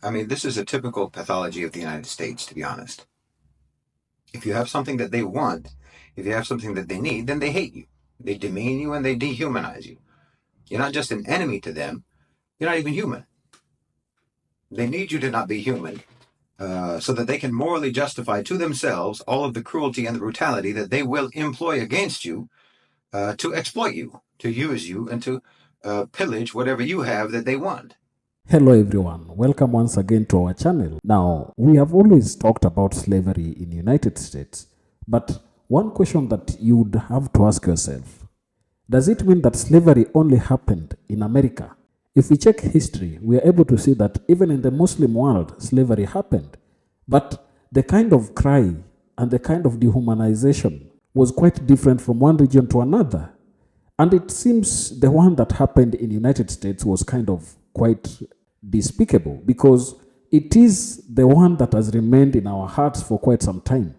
I mean, this is a typical pathology of the United States, to be honest. If you have something that they want, if you have something that they need, then they hate you. They demean you and they dehumanize you. You're not just an enemy to them, you're not even human. They need you to not be human so that they can morally justify to themselves all of the cruelty and the brutality that they will employ against you to exploit you, to use you, and to pillage whatever you have that they want. Hello everyone, welcome once again to our channel. Now, we have always talked about slavery in the United States, but one question that you would have to ask yourself, does it mean that slavery only happened in America? If we check history, we are able to see that even in the Muslim world, slavery happened, but the kind of cry and the kind of dehumanization was quite different from one region to another. And it seems the one that happened in the United States was kind of quite despicable because it is the one that has remained in our hearts for quite some time.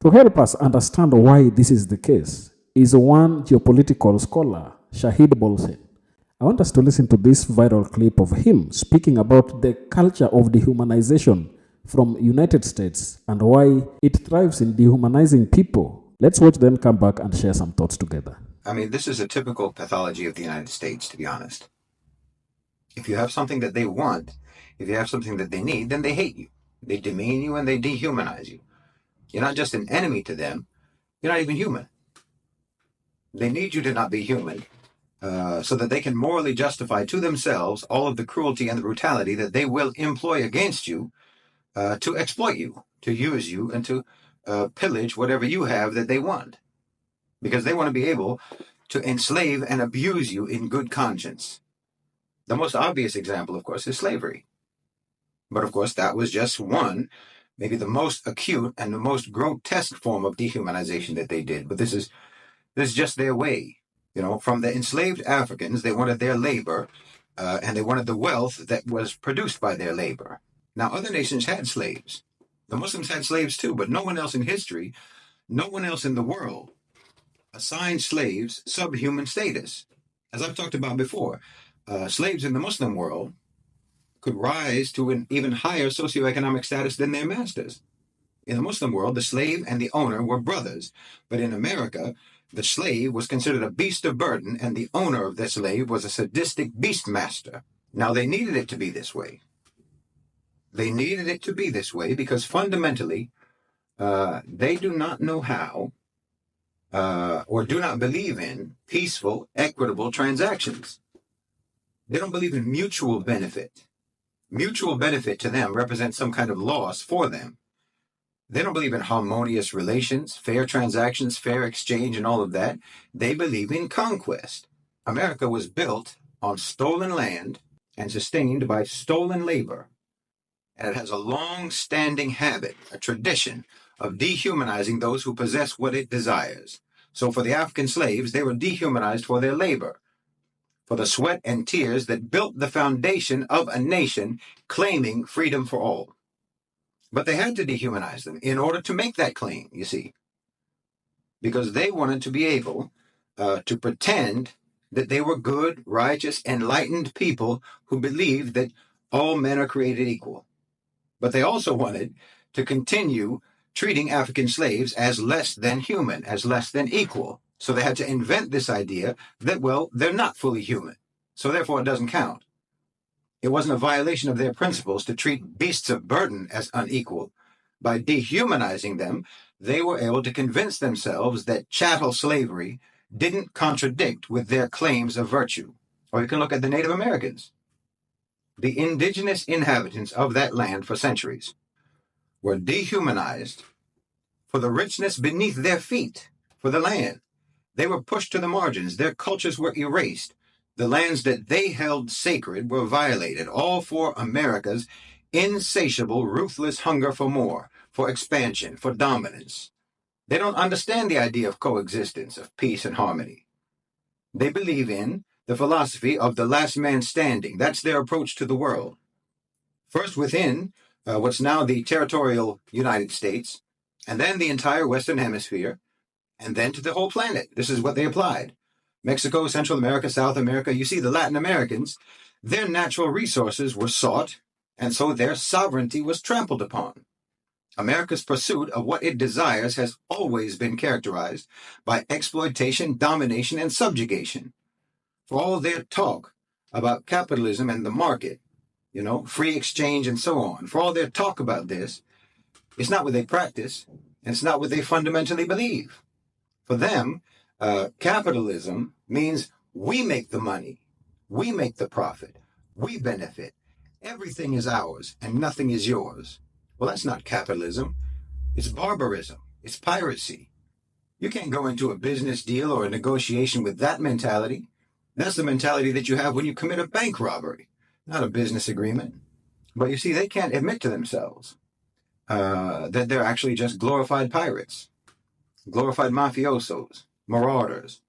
To help us understand why this is the case is one geopolitical scholar, Shahid Bolsen. I want us to listen to this viral clip of him speaking about the culture of dehumanization from United States and why it thrives in dehumanizing people. Let's watch them come back and share some thoughts together. I mean, this is a typical pathology of the United States, to be honest. If you have something that they want, if you have something that they need, then they hate you. They demean you and they dehumanize you. You're not just an enemy to them, you're not even human. They need you to not be human so that they can morally justify to themselves all of the cruelty and the brutality that they will employ against you to exploit you, to use you, and to pillage whatever you have that they want. Because they want to be able to enslave and abuse you in good conscience. The most obvious example, of course, is slavery. But of course, that was just one, maybe the most acute and the most grotesque form of dehumanization that they did. But this is just their way. You know, from the enslaved Africans, they wanted their labor and they wanted the wealth that was produced by their labor. Now, other nations had slaves. The Muslims had slaves too, but no one else in history, no one else in the world assigned slaves subhuman status. As I've talked about before, slaves in the Muslim world could rise to an even higher socioeconomic status than their masters. In the Muslim world, the slave and the owner were brothers. But in America, the slave was considered a beast of burden, and the owner of the slave was a sadistic beast master. Now, they needed it to be this way. They needed it to be this way because fundamentally, they do not know how or do not believe in peaceful, equitable transactions. They don't believe in mutual benefit. Mutual benefit to them represents some kind of loss for them. They don't believe in harmonious relations, fair transactions, fair exchange, and all of that. They believe in conquest. America was built on stolen land and sustained by stolen labor. And it has a long-standing habit, a tradition, of dehumanizing those who possess what it desires. So for the African slaves, they were dehumanized for their labor, for the sweat and tears that built the foundation of a nation claiming freedom for all. But they had to dehumanize them in order to make that claim, you see, because they wanted to be able to pretend that they were good, righteous, enlightened people who believed that all men are created equal. But they also wanted to continue treating African slaves as less than human, as less than equal. So they had to invent this idea that, well, they're not fully human, so therefore it doesn't count. It wasn't a violation of their principles to treat beasts of burden as unequal. By dehumanizing them, they were able to convince themselves that chattel slavery didn't contradict with their claims of virtue. Or you can look at the Native Americans. The indigenous inhabitants of that land for centuries were dehumanized for the richness beneath their feet, for the land. They were pushed to the margins. Their cultures were erased. The lands that they held sacred were violated, all for America's insatiable, ruthless hunger for more, for expansion, for dominance. They don't understand the idea of coexistence, of peace and harmony. They believe in the philosophy of the last man standing. That's their approach to the world. First within what's now the territorial United States, and then the entire Western Hemisphere, and then to the whole planet. This is what they applied. Mexico, Central America, South America, you see the Latin Americans, their natural resources were sought and so their sovereignty was trampled upon. America's pursuit of what it desires has always been characterized by exploitation, domination, and subjugation. For all their talk about capitalism and the market, free exchange and so on, for all their talk about this, it's not what they practice, and it's not what they fundamentally believe. For them, capitalism means we make the money, we make the profit, we benefit. Everything is ours and nothing is yours. Well, that's not capitalism. It's barbarism. It's piracy. You can't go into a business deal or a negotiation with that mentality. That's the mentality that you have when you commit a bank robbery, not a business agreement. But you see, they can't admit to themselves that they're actually just glorified pirates, glorified mafiosos, marauders,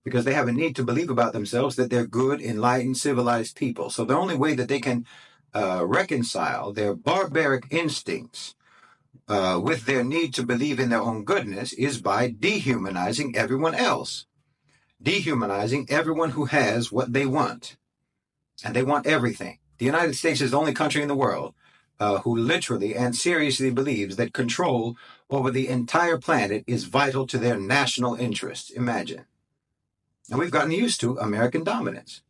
because they have a need to believe about themselves that they're good, enlightened, civilized people. So the only way that they can reconcile their barbaric instincts with their need to believe in their own goodness is by dehumanizing everyone else, dehumanizing everyone who has what they want. And they want everything. The United States is the only country in the world who literally and seriously believes that control over the entire planet is vital to their national interests. Imagine. And we've gotten used to American dominance.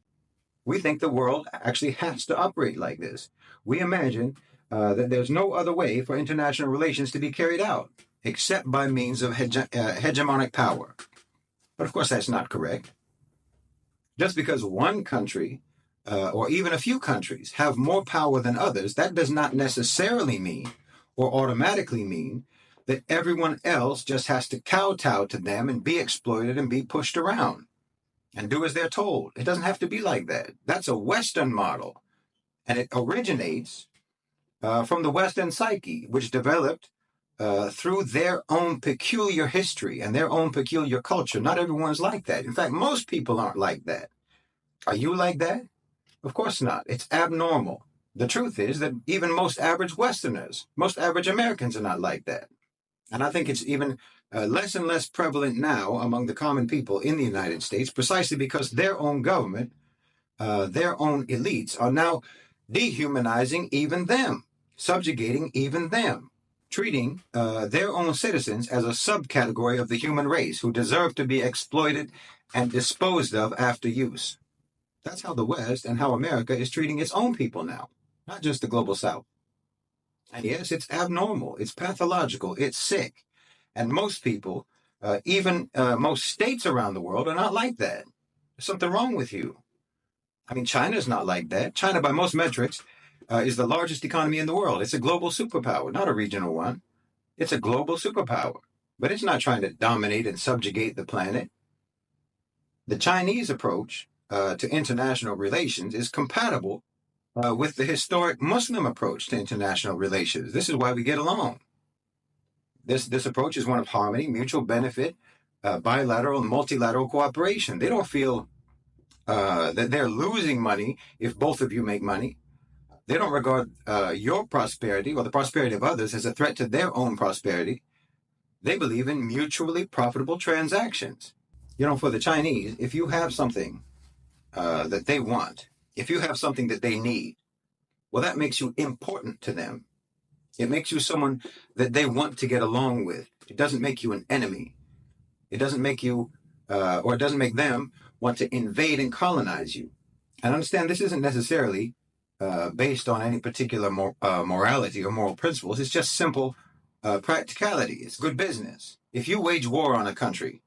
We think the world actually has to operate like this. We imagine that there's no other way for international relations to be carried out except by means of hegemonic power. But of course, that's not correct. Just because one country or even a few countries have more power than others, that does not necessarily mean or automatically mean that everyone else just has to kowtow to them and be exploited and be pushed around and do as they're told. It doesn't have to be like that. That's a Western model, and it originates from the Western psyche, which developed through their own peculiar history and their own peculiar culture. Not everyone's like that. In fact, most people aren't like that. Are you like that? Of course not. It's abnormal. The truth is that even most average Westerners, most average Americans are not like that. And I think it's even less and less prevalent now among the common people in the United States, precisely because their own government, their own elites are now dehumanizing even them, subjugating even them, treating their own citizens as a subcategory of the human race who deserve to be exploited and disposed of after use. That's how the West and how America is treating its own people now, not just the global South. And yes, it's abnormal, it's pathological, it's sick. And most people, even most states around the world, are not like that. There's something wrong with you. I mean, China's not like that. China, by most metrics, is the largest economy in the world. It's a global superpower, not a regional one. It's a global superpower. But it's not trying to dominate and subjugate the planet. The Chinese approach to international relations is compatible with the historic Muslim approach to international relations. This is why we get along. This approach is one of harmony, mutual benefit, bilateral and multilateral cooperation. They don't feel that they're losing money if both of you make money. They don't regard your prosperity or the prosperity of others as a threat to their own prosperity. They believe in mutually profitable transactions. For the Chinese, if you have something that they want, if you have something that they need, well, that makes you important to them. It makes you someone that they want to get along with. It doesn't make you an enemy. It doesn't make you, or it doesn't make them want to invade and colonize you. And understand this isn't necessarily based on any particular morality or moral principles. It's just simple practicality. It's good business. If you wage war on a country,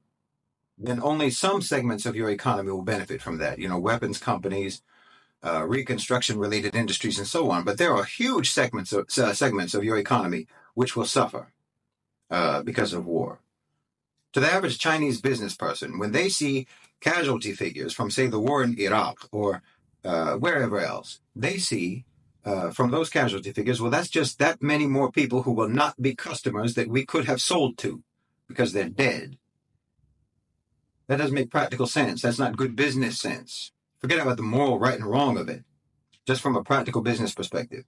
then only some segments of your economy will benefit from that. Weapons companies, reconstruction-related industries, and so on. But there are huge segments of your economy which will suffer because of war. To the average Chinese business person, when they see casualty figures from, say, the war in Iraq or wherever else, they see from those casualty figures, well, that's just that many more people who will not be customers that we could have sold to because they're dead. That doesn't make practical sense. That's not good business sense. Forget about the moral right and wrong of it. Just from a practical business perspective,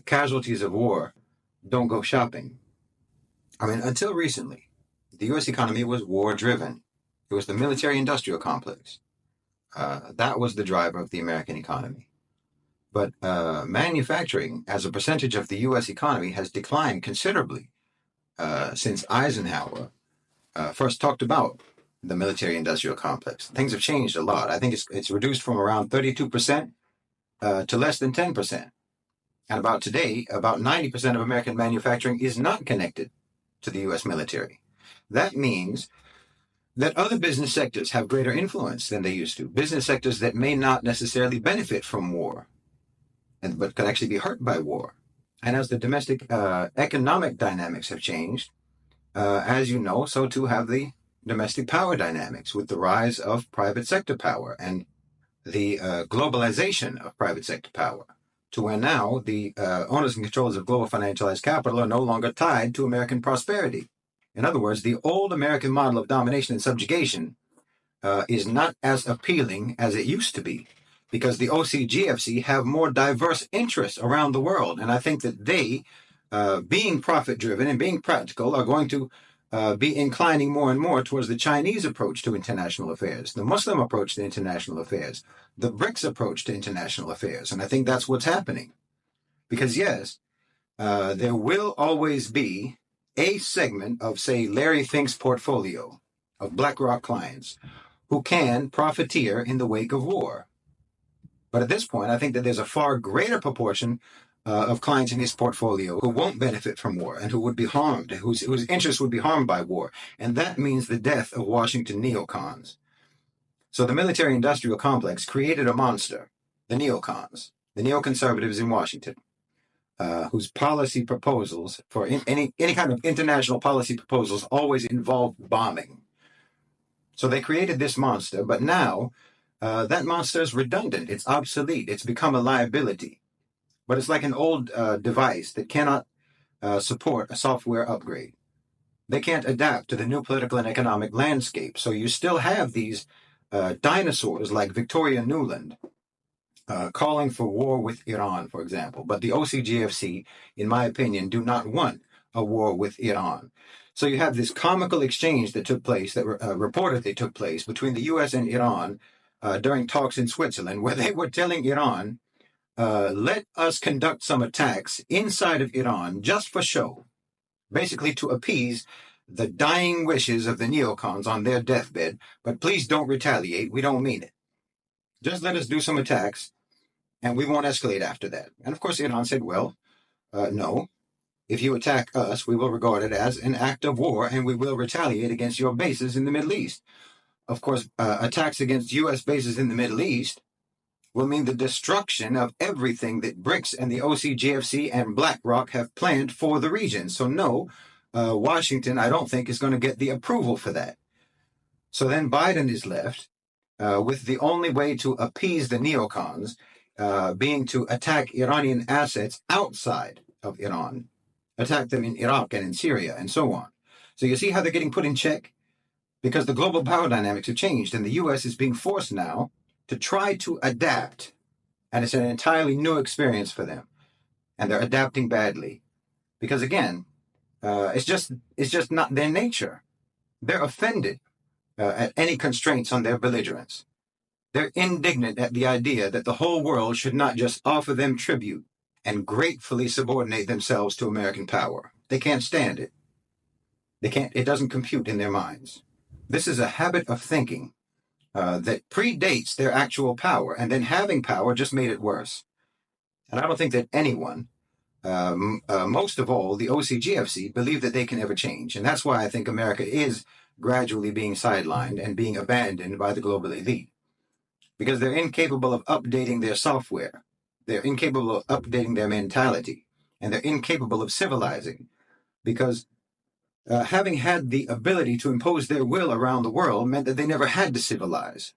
casualties of war don't go shopping. I mean, until recently, the U.S. economy was war-driven. It was the military-industrial complex. That was the driver of the American economy. But manufacturing as a percentage of the U.S. economy has declined considerably since Eisenhower first talked about the military-industrial complex. Things have changed a lot. I think it's reduced from around 32% to less than 10%. And about today, about 90% of American manufacturing is not connected to the U.S. military. That means that other business sectors have greater influence than they used to. Business sectors that may not necessarily benefit from war, but could actually be hurt by war. And as the domestic economic dynamics have changed, as you know, so too have the domestic power dynamics with the rise of private sector power and the globalization of private sector power, to where now the owners and controllers of global financialized capital are no longer tied to American prosperity. In other words, the old American model of domination and subjugation is not as appealing as it used to be, because the OCGFC have more diverse interests around the world. And I think that they, being profit-driven and being practical, are going to be inclining more and more towards the Chinese approach to international affairs, the Muslim approach to international affairs, the BRICS approach to international affairs. And I think that's what's happening. Because yes, there will always be a segment of, say, Larry Fink's portfolio of BlackRock clients who can profiteer in the wake of war. But at this point, I think that there's a far greater proportion of clients in his portfolio who won't benefit from war and who would be harmed, whose interests would be harmed by war. And that means the death of Washington neocons. So the military-industrial complex created a monster, the neocons, the neoconservatives in Washington, whose policy proposals for any kind of international policy proposals always involve bombing. So they created this monster, but now that monster is redundant. It's obsolete. It's become a liability. But it's like an old device that cannot support a software upgrade. They can't adapt to the new political and economic landscape. So you still have these dinosaurs like Victoria Nuland calling for war with Iran, for example. But the OCGFC, in my opinion, do not want a war with Iran. So you have this comical exchange that took place, that reportedly took place between the U.S. and Iran during talks in Switzerland, where they were telling Iran, let us conduct some attacks inside of Iran just for show, basically to appease the dying wishes of the neocons on their deathbed, but please don't retaliate. We don't mean it. Just let us do some attacks, and we won't escalate after that. And of course, Iran said, well, no. If you attack us, we will regard it as an act of war, and we will retaliate against your bases in the Middle East. Of course, attacks against U.S. bases in the Middle East will mean the destruction of everything that BRICS and the OCGFC and BlackRock have planned for the region. So no, Washington, I don't think, is going to get the approval for that. So then Biden is left with the only way to appease the neocons being to attack Iranian assets outside of Iran, attack them in Iraq and in Syria and so on. So you see how they're getting put in check? Because the global power dynamics have changed, and the U.S. is being forced now to try to adapt. And it's an entirely new experience for them. And they're adapting badly. Because again, it's just not their nature. They're offended at any constraints on their belligerence. They're indignant at the idea that the whole world should not just offer them tribute and gratefully subordinate themselves to American power. They can't stand it. It doesn't compute in their minds. This is a habit of thinking that predates their actual power, and then having power just made it worse. And I don't think that anyone, most of all the OCGFC, believe that they can ever change. And that's why I think America is gradually being sidelined and being abandoned by the global elite. Because they're incapable of updating their software. They're incapable of updating their mentality. And they're incapable of civilizing. Because having had the ability to impose their will around the world meant that they never had to civilize.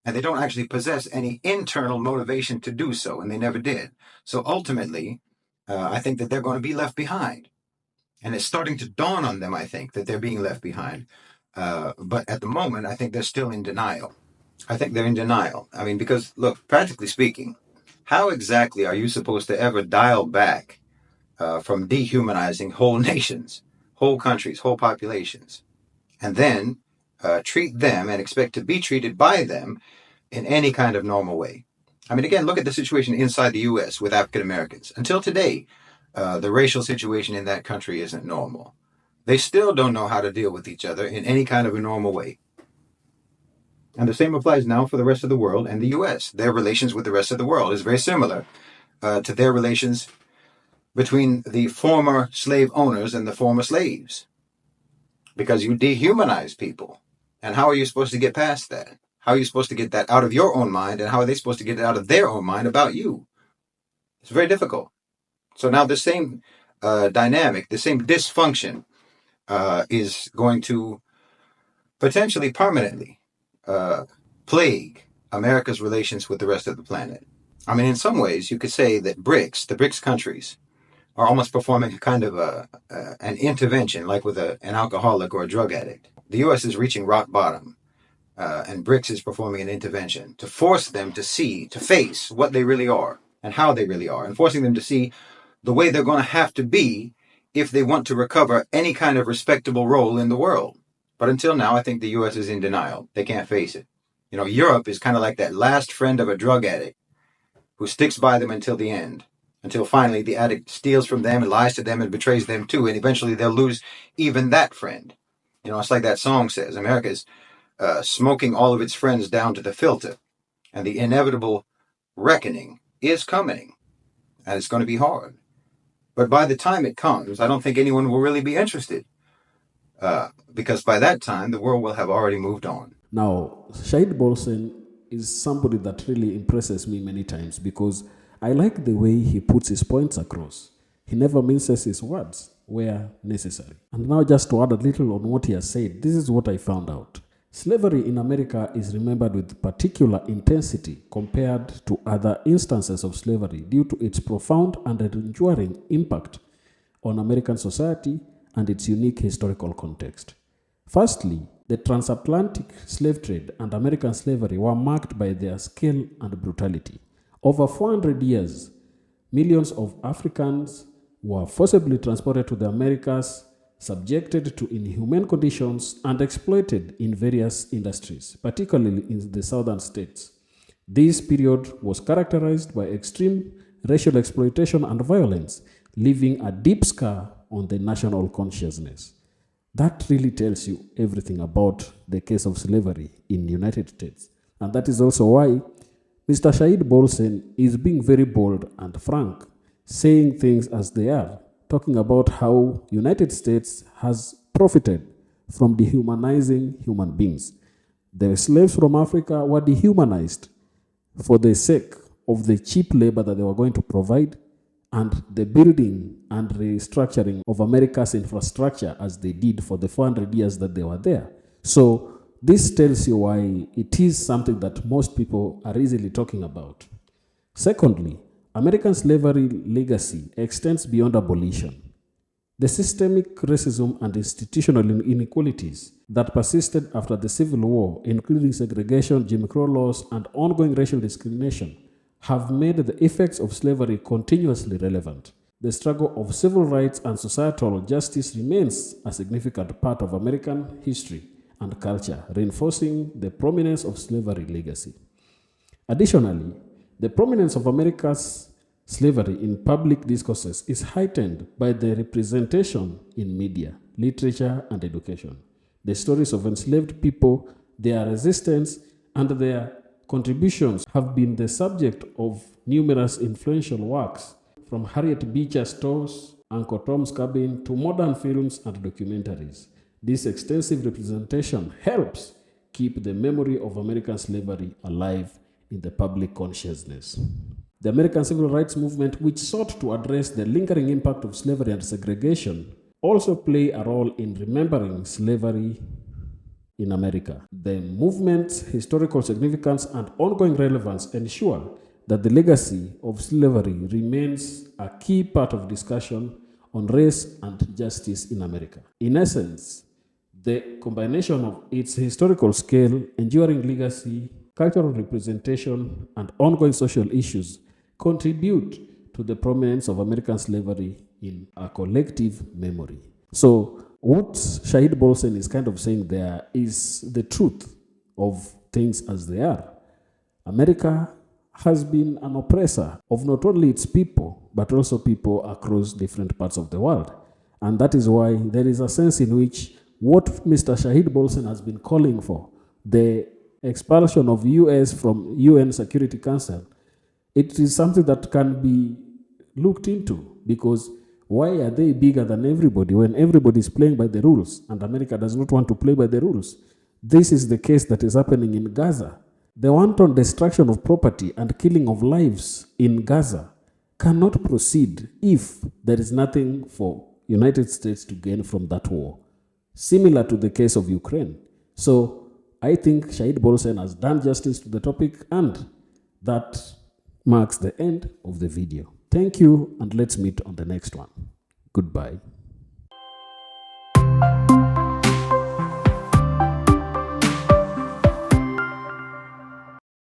And they don't actually possess any internal motivation to do so, and they never did. So ultimately, I think that they're going to be left behind. And it's starting to dawn on them, I think, that they're being left behind. But at the moment, I think they're still in denial. I think they're in denial. I mean, because, look, practically speaking, how exactly are you supposed to ever dial back from dehumanizing whole nations, whole countries, whole populations, and then treat them and expect to be treated by them in any kind of normal way? I mean, again, look at the situation inside the U.S. with African Americans. Until today, the racial situation in that country isn't normal. They still don't know how to deal with each other in any kind of a normal way. And the same applies now for the rest of the world and the U.S. Their relations with the rest of the world is very similar to their relations between the former slave owners and the former slaves. Because you dehumanize people. And how are you supposed to get past that? How are you supposed to get that out of your own mind? And how are they supposed to get it out of their own mind about you? It's very difficult. So now the same dynamic, the same dysfunction is going to potentially permanently plague America's relations with the rest of the planet. I mean, in some ways, you could say that the BRICS countries, are almost performing a kind of an intervention, like with an alcoholic or a drug addict. The U.S. is reaching rock bottom, and BRICS is performing an intervention to force them to face what they really are and how they really are, and forcing them to see the way they're going to have to be if they want to recover any kind of respectable role in the world. But until now, I think the U.S. is in denial. They can't face it. You know, Europe is kind of like that last friend of a drug addict who sticks by them until the end, until finally the addict steals from them and lies to them and betrays them too, and eventually they'll lose even that friend. You know, it's like that song says, America's smoking all of its friends down to the filter, and the inevitable reckoning is coming, and it's going to be hard. But by the time it comes, I don't think anyone will really be interested, because by that time, the world will have already moved on. Now, Shahid Bolsen is somebody that really impresses me many times because I like the way he puts his points across. He never minces his words where necessary. And now just to add a little on what he has said, this is what I found out. Slavery in America is remembered with particular intensity compared to other instances of slavery due to its profound and enduring impact on American society and its unique historical context. Firstly, the transatlantic slave trade and American slavery were marked by their scale and brutality. Over 400 years, millions of Africans were forcibly transported to the Americas, subjected to inhumane conditions, and exploited in various industries, particularly in the southern states. This period was characterized by extreme racial exploitation and violence, leaving a deep scar on the national consciousness. That really tells you everything about the case of slavery in the United States. And that is also why Mr. Shahid Bolsen is being very bold and frank, saying things as they are, talking about how United States has profited from dehumanizing human beings. The slaves from Africa were dehumanized for the sake of the cheap labor that they were going to provide and the building and restructuring of America's infrastructure as they did for the 400 years that they were there. So this tells you why it is something that most people are easily talking about. Secondly, American slavery legacy extends beyond abolition. The systemic racism and institutional inequalities that persisted after the Civil War, including segregation, Jim Crow laws, and ongoing racial discrimination, have made the effects of slavery continuously relevant. The struggle of civil rights and societal justice remains a significant part of American history and culture, reinforcing the prominence of slavery legacy. Additionally, the prominence of America's slavery in public discourses is heightened by the representation in media, literature, and education. The stories of enslaved people, their resistance, and their contributions have been the subject of numerous influential works, from Harriet Beecher Stowe's Uncle Tom's Cabin to modern films and documentaries. This extensive representation helps keep the memory of American slavery alive in the public consciousness. The American Civil Rights Movement, which sought to address the lingering impact of slavery and segregation, also play a role in remembering slavery in America. The movement's historical significance and ongoing relevance ensure that the legacy of slavery remains a key part of discussion on race and justice in America. In essence, the combination of its historical scale, enduring legacy, cultural representation, and ongoing social issues contribute to the prominence of American slavery in a collective memory. So, what Shahid Bolsen is kind of saying there is the truth of things as they are. America has been an oppressor of not only its people, but also people across different parts of the world. And that is why there is a sense in which what Mr. Shahid Bolsen has been calling for, the expulsion of US from UN Security Council, it is something that can be looked into, because why are they bigger than everybody when everybody is playing by the rules and America does not want to play by the rules? This is the case that is happening in Gaza. The wanton destruction of property and killing of lives in Gaza cannot proceed if there is nothing for United States to gain from that war, similar to the case of Ukraine. So I think Shahid Bolsen has done justice to the topic, and that marks the end of the video. Thank you, and let's meet on the next one. Goodbye.